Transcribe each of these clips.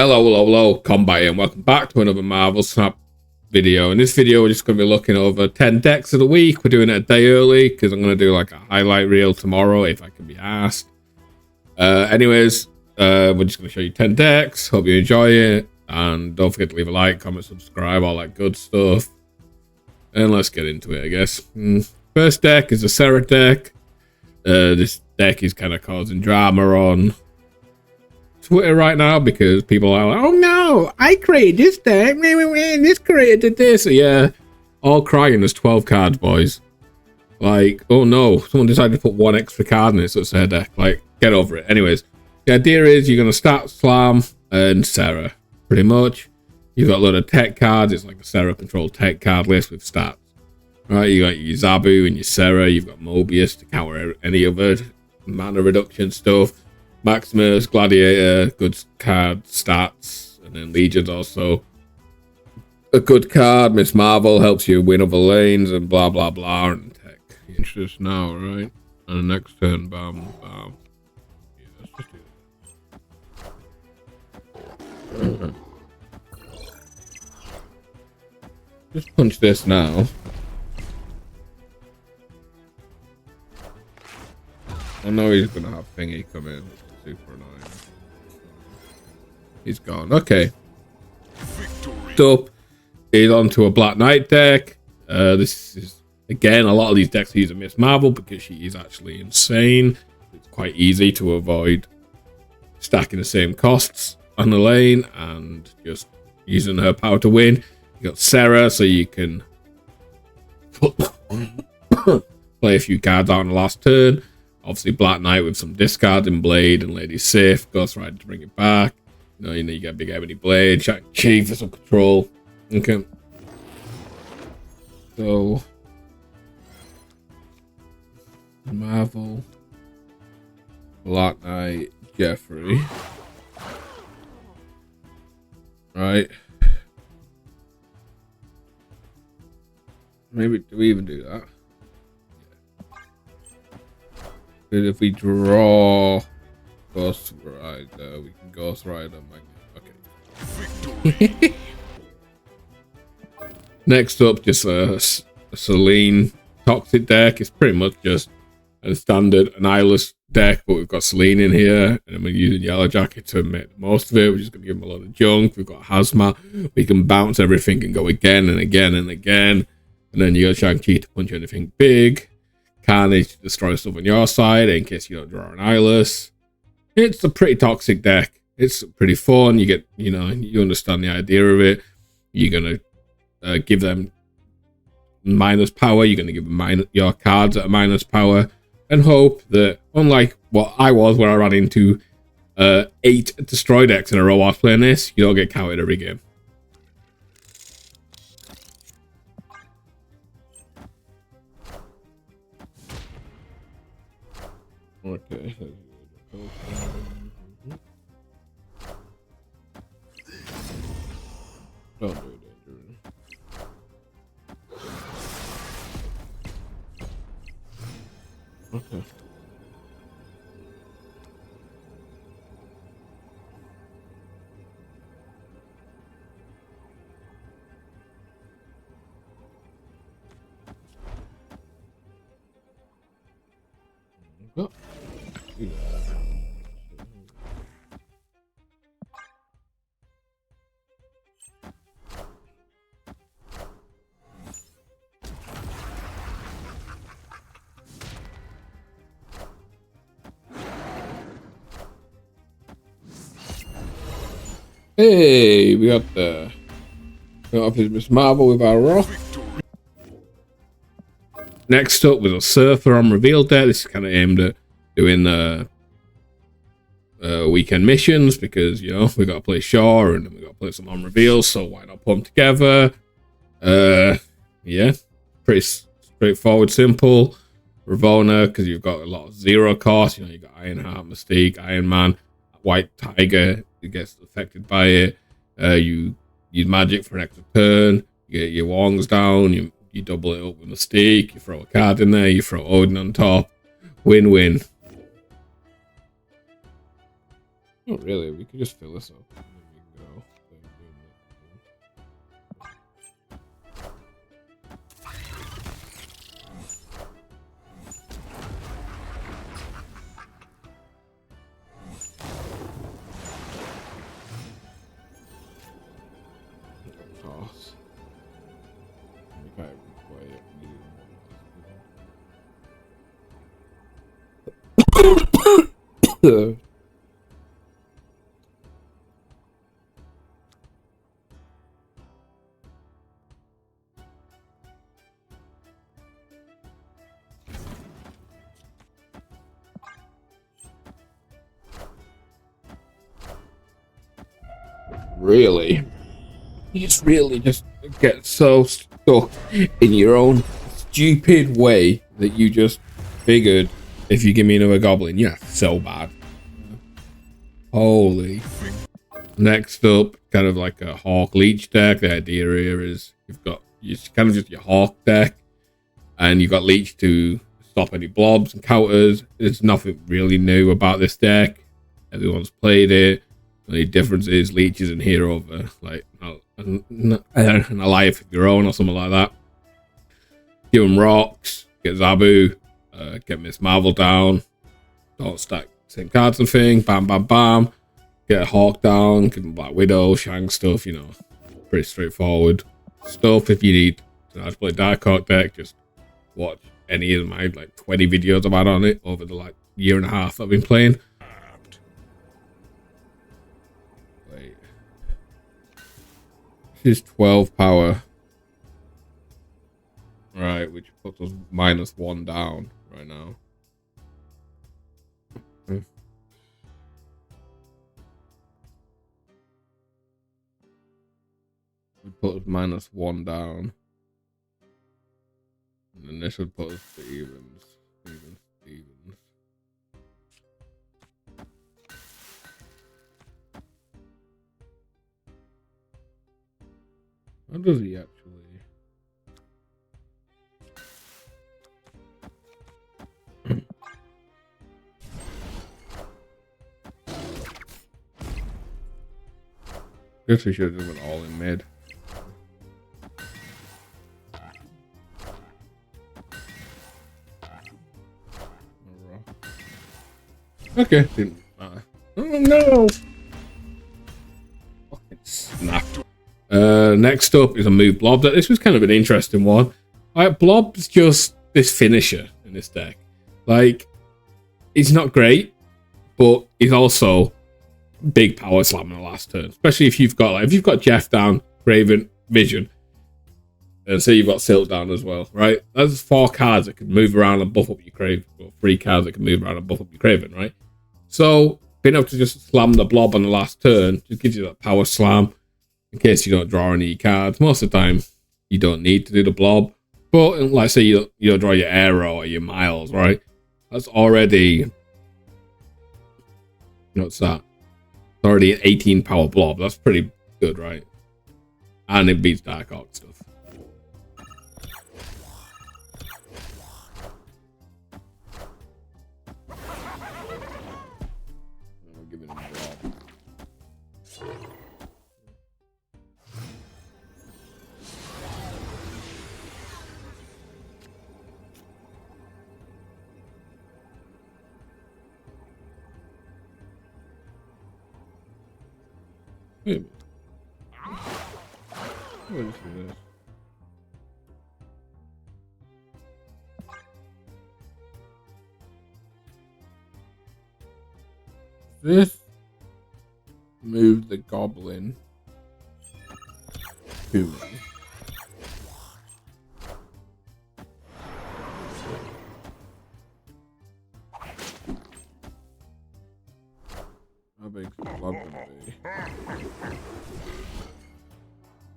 Hello, Combat here, and welcome back to another Marvel Snap video. In this video, we're just going to be looking over 10 decks of the week. We're doing it a day early because I'm going to do like a highlight reel tomorrow if I can be asked. Anyways, we're just going to show you 10 decks. Hope you enjoy it, and don't forget to leave a like, comment, subscribe, all that good stuff. And let's get into it, I guess. First deck is the Sarah deck. This deck is kind of causing drama on Twitter right now because people are like, oh no, I created this deck, this created this. So yeah, all crying. There's 12 cards, boys. Like, oh no, someone decided to put one extra card in it, so it's their deck. Like, get over it. Anyways, the idea is you're gonna start Slam and Sarah, pretty much. You've got a lot of tech cards. It's like a Sarah controlled tech card list with stats. Right, you got your Zabu and your Sarah. You've got Mobius to counter any other mana reduction stuff. Maximus, Gladiator, good card stats, and then Legion's also a good card. Miss Marvel helps you win other lanes and blah blah blah. And tech interest now, right? And the next turn, bam, bam. Yeah, let's just do that. Just punch this now. I know he's gonna have thingy come in. Super annoying. He's gone. Okay. Up is onto a Black Knight deck. This is again a lot of these decks use a Miss Marvel because she is actually insane. It's quite easy to avoid stacking the same costs on the lane and just using her power to win. You got Sarah, so you can play a few cards out on the last turn. Obviously, Black Knight with some discard and Blade and Lady Sif, Ghost Rider to bring it back. You know, you get Big Ebony Blade, Shang-Chi for some control. Okay. So, Marvel, Black Knight, Jeffrey. Right. Maybe, do we even do that? If we draw Ghost Rider, we can Ghost Rider Magnet. Okay. Next up, just a Selene Toxic deck. It's pretty much just a standard Annihilus deck, but we've got Selene in here, and we're using Yellow Jacket to make the most of it. We're just going to give him a lot of junk. We've got Hazmat. We can bounce everything and go again and again and again. And then you got Shang-Chi to punch anything big. Carnage to destroy stuff on your side in case you don't draw an Annihilus. It's a pretty toxic deck. It's pretty fun. You get, you know, you understand the idea of it. You're gonna give them minus power. You're gonna give them your cards at a minus power, and hope that, unlike what I was, where I ran into 8 destroy decks in a row while playing this, you don't get counted every game. Okay. Don't do it, okay. Oh. Hey, we got Miss Marvel with our rock. Next up was a Surfer on reveal deck. This is kind of aimed at doing weekend missions because, you know, we got to play Shaw and then we got to play some on reveals, so why not put them together? Yeah, pretty straightforward, simple. Ravonna, because you've got a lot of zero cost. You know, you got Ironheart, Mystique, Iron Man, White Tiger, who gets affected by it. You use magic for an extra turn. You get your Wongs down. You double it up with Mystique. You throw a card in there. You throw Odin on top. Win-win. Not really. We could just fill this up. go. Toss. We can't even play it. Really? You just really just get so stuck in your own stupid way that you just figured if you give me another goblin, yeah, so bad. Holy. Next up, kind of like a hawk leech deck. The idea here is it's kind of just your hawk deck, and you've got leech to stop any blobs and counters. There's nothing really new about this deck. Everyone's played it. The only difference is leech isn't here over like an Alliance of your own or something like that. Give them rocks, get Zabu, get Miss Marvel down, don't stack same cards and thing, bam bam bam, get a hawk down, give them Black Widow, Shang stuff, you know, pretty straightforward stuff. If you need to play Dark Hawk deck, just watch any of my like 20 videos I've had on it over the like year and a half I've been playing. Wait. This is 12 power. Right, which puts us -1 down right now. We put us -1 down. And then this would put us to evens. Evens. How does he actually? Guess we should have went all in mid. Okay, didn't matter. Oh no! Fucking snap. Next up is a move Blob. This was kind of an interesting one. Like, Blob's just this finisher in this deck. Like, he's not great, but he's also big power slam in the last turn. Especially if you've got Jeff down, Craven, Vision, and say you've got Silt down as well, right? That's 4 cards that can move around and buff up your Craven, or 3 cards that can move around and buff up your Craven, right? So being able to just slam the Blob on the last turn just gives you that power slam in case you don't draw any cards. Most of the time you don't need to do the Blob, but like say you don't draw your Arrow or your Miles, right? That's already, what's that? It's already an 18 power Blob. That's pretty good, right? And it beats Dark Hawk stuff. Wait a minute. What is this? This moved the goblin to me. How big is the blob gonna be?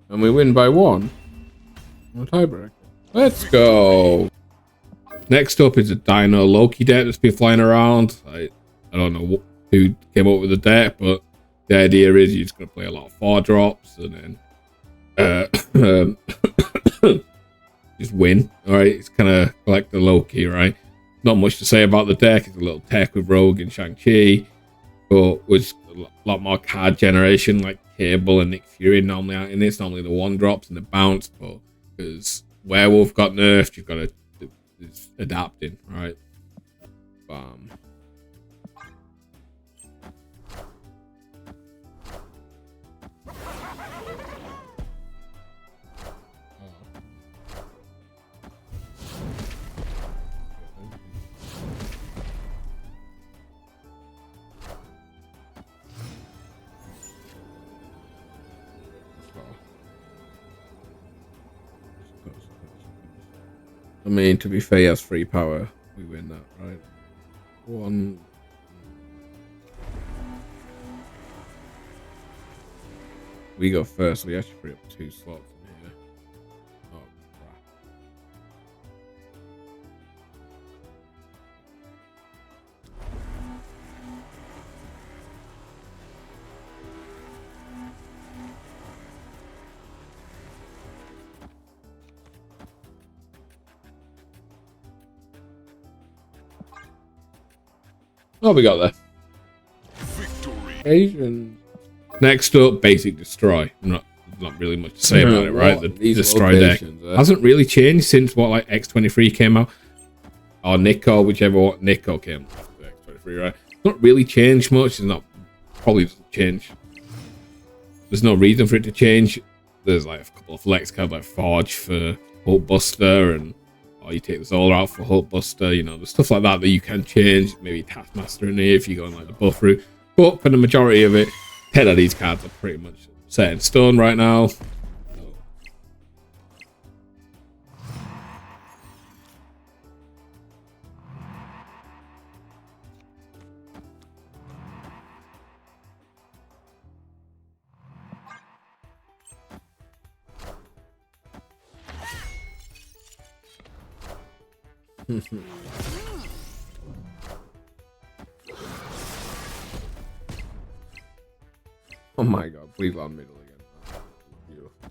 And we win by 1. No tiebreaker. Let's go. Next up is a Dino Loki deck that's been flying around. I don't know who came up with the deck, but the idea is you're just gonna play a lot of 4-drops and then just win. Alright, it's kinda like the Loki, right? Not much to say about the deck. It's a little tech with Rogue and Shang-Chi, but with a lot more card generation, like Cable and Nick Fury normally out in this. Normally the one drops and the bounce, but because Werewolf got nerfed, you've got to it's adapting, right? Bam. I mean, to be fair, he has free power. We win that, right? One. We go first. We actually free up 2 slots in here. Oh, crap. What we got there? Victory. Asian. Next up, basic destroy. Not really much to say about it, right? The destroy deck hasn't really changed since what, like X23 came out, or Nico, whichever one. Nico came after X23, right? It's not really changed much. It's not probably doesn't change. There's no reason for it to change. There's like a couple of flex cards like Forge for Hulkbuster and. Or you take the Zola out for Hulkbuster, you know, there's stuff like that that you can change. Maybe Taskmaster in here if you go on like the buff route. But for the majority of it, 10 of these cards are pretty much set in stone right now. Oh my god, please land middle again. Beautiful.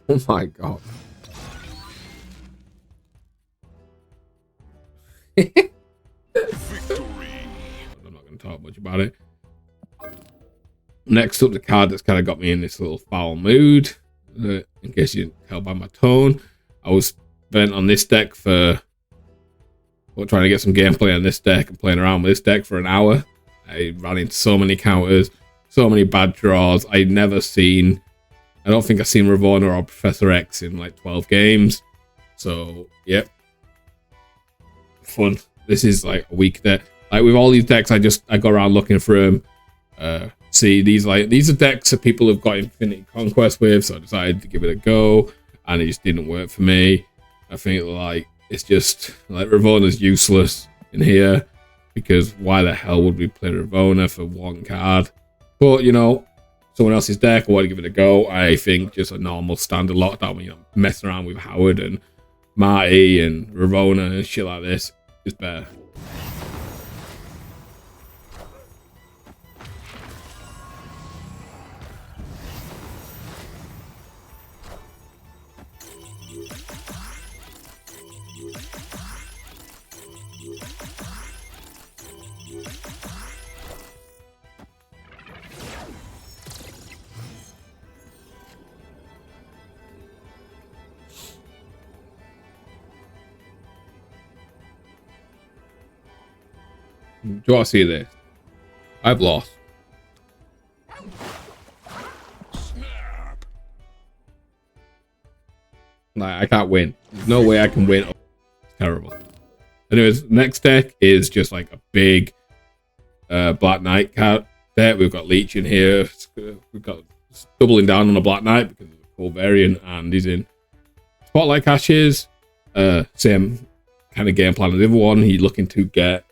Oh my god. Victory. I'm not going to talk much about it. Next up, the card that's kind of got me in this little foul mood. In case you didn't tell by my tone, I was bent on this deck for trying to get some gameplay on this deck and playing around with this deck for an hour. I ran into so many counters, so many bad draws. I don't think I've seen Ravonna or Professor X in like 12 games. So, yep. Fun. This is like a weak deck. Like with all these decks, I go around looking for them. See, these are decks that people have got Infinity Conquest with, so I decided to give it a go, and it just didn't work for me. I think like it's just like Ravonna's useless in here, because why the hell would we play Ravonna for one card? But you know, someone else's deck, I want to give it a go. I think just a normal standard lockdown, you know, messing around with Howard and Marty and Ravonna and shit like this is better. Do you want to see this? I've lost. Snap. Like, I can't win. There's no way I can win. It's terrible. Anyways, next deck is just like a big Black Knight card deck. We've got Leech in here. We've got doubling down on the Black Knight because of the cool variant, and he's in Spotlight Caches. Same kind of game plan as the other one. He's looking to get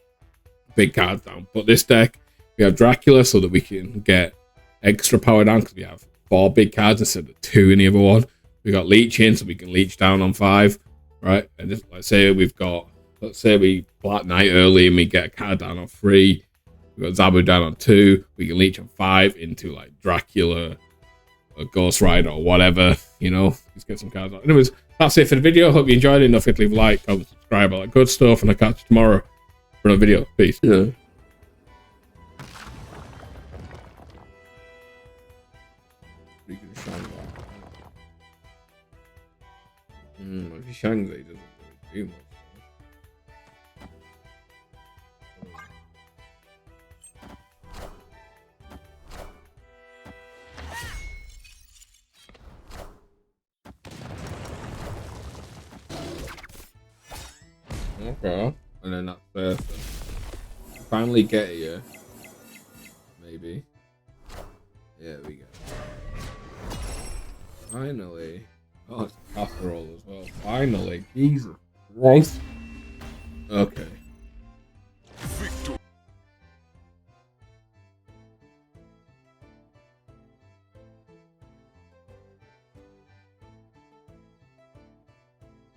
big cards down. But this deck, we have Dracula so that we can get extra power down because we have 4 big cards instead of 2 in the other one. We got Leech in so we can leech down on 5, right? And just, let's say we Black Knight early and we get a card down on 3. We got Zabu down on 2. We can leech on 5 into like Dracula or Ghost Rider or whatever, you know. Just get some cards out. Anyways, that's it for the video. Hope you enjoyed it. Don't forget to leave a like, comment, subscribe, all that good stuff, and I'll catch you tomorrow for another video. Peace. Yeah. If he shangs it, he doesn't really do much. Okay. And then that's first. Finally get here. Maybe. Yeah, we go. Finally. Oh, it's a casserole as well. Finally. Jesus Christ. Okay.